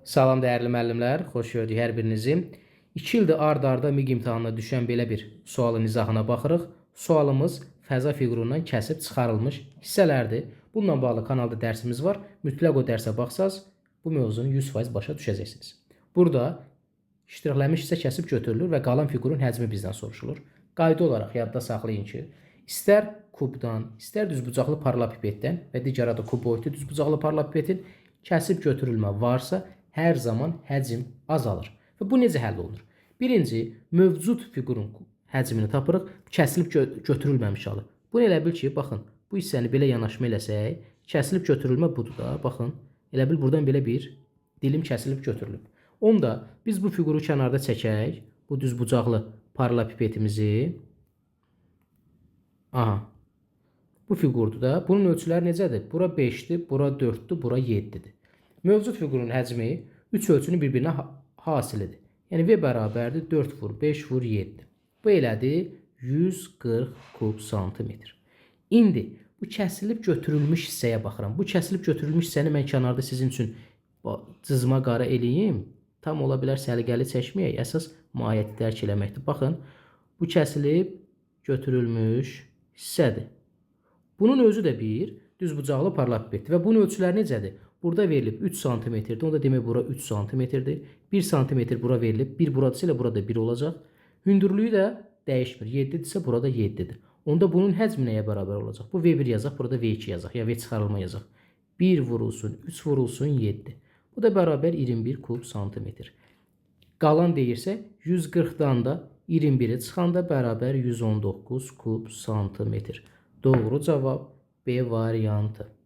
Salam dəyərli müəllimlər, xoş gördük hər birinizi. 2 ildir ard-arda MIQ imtahanına düşən belə bir sualın izahına baxırıq. Sualımız fəza fiqurundan kəsib çıxarılmış hissələrdir. Bununla bağlı kanalda dərsimiz var. Mütləq o dərsə baxsaz, bu mövzunu 100% başa düşəcəksiniz. Burada iştirakləmiş hissə kəsib götürülür və qalan fiqurun həcmi bizdən soruşulur. Qayda olaraq yadda saxlayın ki, istər kubdan, istər düzbucaqlı paralelipipeddən və digər adı kub boyutlu düzbucaqlı paralelepipetin kəsib götürülmə varsa, hər zaman həcm azalır. Və bu necə həll olunur? Birinci, mövcud fiqurun həcmini tapırıq, kəsilib götürülməmiş halı. Bunu elə bil ki, baxın, bu hissəni belə yanaşma eləsək, kəsilib götürülmə budur da, baxın, elə bil buradan belə bir dilim kəsilib götürülüb. Onda biz bu fiquru kənarda çəkək, bu düzbucaqlı paralelipipedimizi. Aha, bu fiqurdur da, bunun ölçüləri necədir? Bura 5-dir, bura 4-dür, bura 7-dir. Mövcud fiqurun həcmi 3 ölçünün bir-birinə hasilidir. Yəni V bərabərdir 4 vur 5 vur 7. Bu elədir 140 kub santimetr. İndi bu kəsilib götürülmüş hissəyə baxıram. Bu kəsilib götürülmüş hissəni mən kənarda sizin üçün cızma qara eləyim. Tam ola bilər səliqəli çəkməyək. Əsas mahiyyəti dərk eləməkdir. Baxın, bu kəsilib götürülmüş hissədir. Bunun özü də bir düzbucaqlı paralelipipeddir və bunun ölçüləri necədir? Burada verilib 3 santimetrdir. Onda demək bura 3 santimetrdir. 1 santimetr bura verilib. 1 buradırsa elə burada 1 olacaq. Hündürlüyü də dəyişmir. 7-dirsə burada 7-dir. Onda bunun həcmi nəyə bərabər olacaq? Bu V1 yazaq, burada V2 yazaq. Ya V çıxarılma yazaq. 1 vurulsun, 3 vurulsun 7. Bu da bərabər 21 kub santimetr. Qalan deyirsə 140-dan da 21-i çıxanda bərabər 119 kub santimetr. Doğru cavab B variantı.